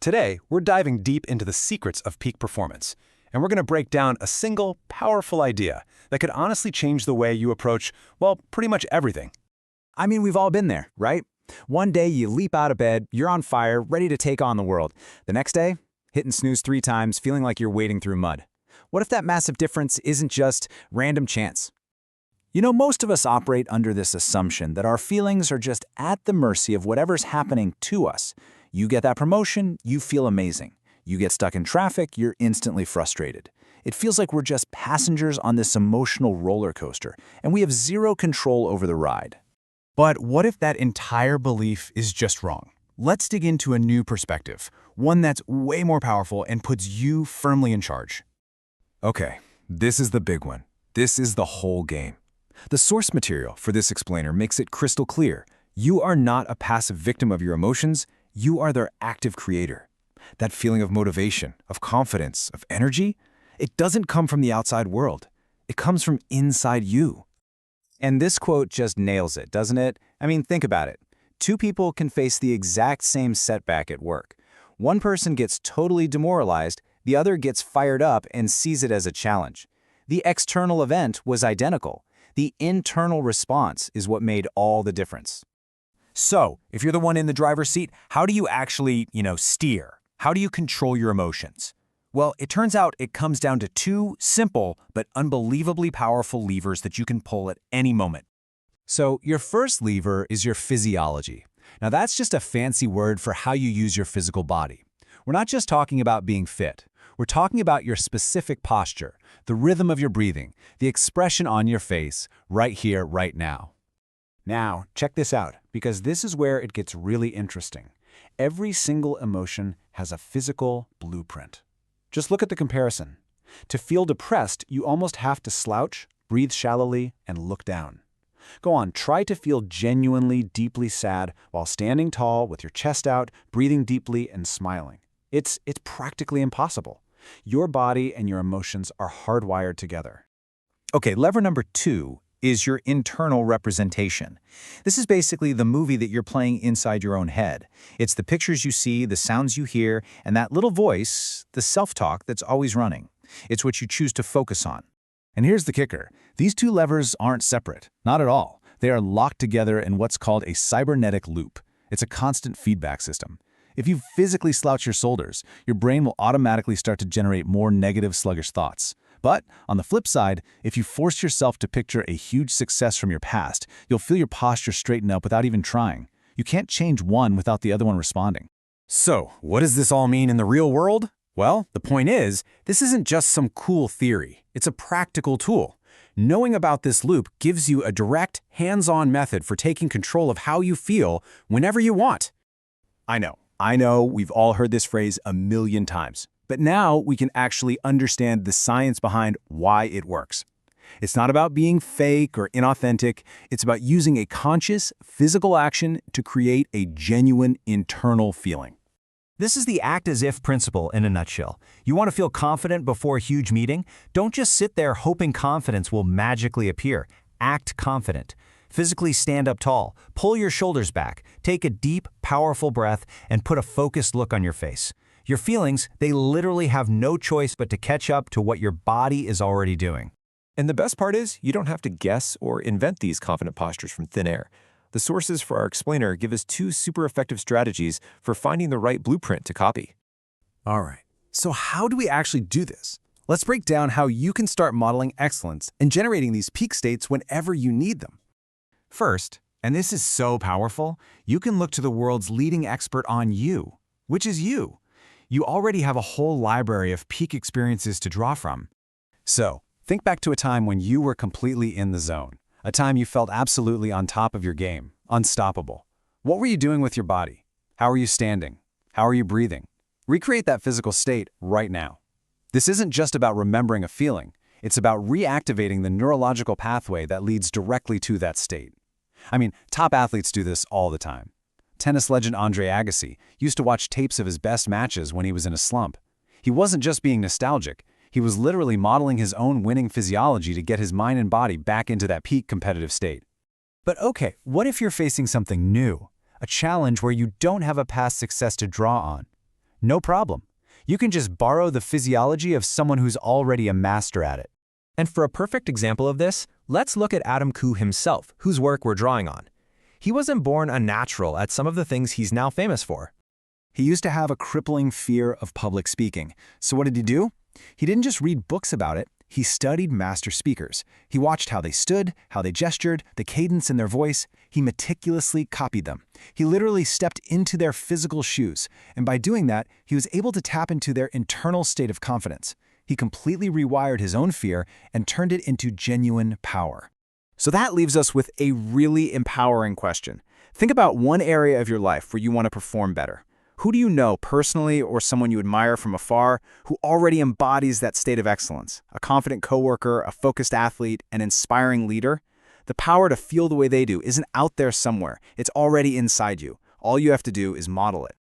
Today, we're diving deep into the secrets of peak performance, and we're going to break down a single, powerful idea that could honestly change the way you approach, well, pretty much everything. I mean, we've all been there, right? One day you leap out of bed, you're on fire, ready to take on the world. The next day, hitting snooze 3 times, feeling like you're wading through mud. What if that massive difference isn't just random chance? You know, most of us operate under this assumption that our feelings are just at the mercy of whatever's happening to us. You get that promotion, you feel amazing. You get stuck in traffic, you're instantly frustrated. It feels like we're just passengers on this emotional roller coaster, and we have zero control over the ride. But what if that entire belief is just wrong? Let's dig into a new perspective, one that's way more powerful and puts you firmly in charge. Okay, this is the big one. This is the whole game. The source material for this explainer makes it crystal clear. You are not a passive victim of your emotions, you are their active creator. That feeling of motivation, of confidence, of energy, it doesn't come from the outside world. It comes from inside you. And this quote just nails it, doesn't it? I mean, think about it. 2 people can face the exact same setback at work. One person gets totally demoralized, the other gets fired up and sees it as a challenge. The external event was identical. The internal response is what made all the difference. So, if you're the one in the driver's seat, how do you actually, steer? How do you control your emotions? Well, it turns out it comes down to 2 simple but unbelievably powerful levers that you can pull at any moment. So, your first lever is your physiology. Now, that's just a fancy word for how you use your physical body. We're not just talking about being fit. We're talking about your specific posture, the rhythm of your breathing, the expression on your face, right here, right now. Now, check this out, because this is where it gets really interesting. Every single emotion has a physical blueprint. Just look at the comparison. To feel depressed, you almost have to slouch, breathe shallowly, and look down. Go on, try to feel genuinely, deeply sad while standing tall with your chest out, breathing deeply, and smiling. It's practically impossible. Your body and your emotions are hardwired together. Okay, lever number 2 is your internal representation. This is basically the movie that you're playing inside your own head. It's the pictures you see, the sounds you hear, and that little voice, the self-talk that's always running. It's what you choose to focus on. And here's the kicker. These 2 levers aren't separate. Not at all. They are locked together in what's called a cybernetic loop. It's a constant feedback system. If you physically slouch your shoulders, your brain will automatically start to generate more negative, sluggish thoughts. But on the flip side, if you force yourself to picture a huge success from your past, you'll feel your posture straighten up without even trying. You can't change one without the other one responding. So, what does this all mean in the real world? Well, the point is, this isn't just some cool theory. It's a practical tool. Knowing about this loop gives you a direct, hands-on method for taking control of how you feel whenever you want. I know, we've all heard this phrase a million times. But now we can actually understand the science behind why it works. It's not about being fake or inauthentic. It's about using a conscious, physical action to create a genuine internal feeling. This is the act-as-if principle in a nutshell. You want to feel confident before a huge meeting? Don't just sit there hoping confidence will magically appear. Act confident. Physically stand up tall, pull your shoulders back, take a deep, powerful breath, and put a focused look on your face. Your feelings, they literally have no choice but to catch up to what your body is already doing. And the best part is, you don't have to guess or invent these confident postures from thin air. The sources for our explainer give us 2 super effective strategies for finding the right blueprint to copy. All right, so how do we actually do this? Let's break down how you can start modeling excellence and generating these peak states whenever you need them. First, and this is so powerful, you can look to the world's leading expert on you, which is you. You already have a whole library of peak experiences to draw from. So, think back to a time when you were completely in the zone, a time you felt absolutely on top of your game, unstoppable. What were you doing with your body? How are you standing? How are you breathing? Recreate that physical state right now. This isn't just about remembering a feeling. It's about reactivating the neurological pathway that leads directly to that state. I mean, top athletes do this all the time. Tennis legend Andre Agassi used to watch tapes of his best matches when he was in a slump. He wasn't just being nostalgic. He was literally modeling his own winning physiology to get his mind and body back into that peak competitive state. But okay, what if you're facing something new? A challenge where you don't have a past success to draw on? No problem. You can just borrow the physiology of someone who's already a master at it. And for a perfect example of this, let's look at Adam Koo himself, whose work we're drawing on. He wasn't born a natural at some of the things he's now famous for. He used to have a crippling fear of public speaking. So what did he do? He didn't just read books about it. He studied master speakers. He watched how they stood, how they gestured, the cadence in their voice. He meticulously copied them. He literally stepped into their physical shoes. And by doing that, he was able to tap into their internal state of confidence. He completely rewired his own fear and turned it into genuine power. So that leaves us with a really empowering question. Think about one area of your life where you want to perform better. Who do you know personally or someone you admire from afar who already embodies that state of excellence? A confident coworker, a focused athlete, an inspiring leader? The power to feel the way they do isn't out there somewhere. It's already inside you. All you have to do is model it.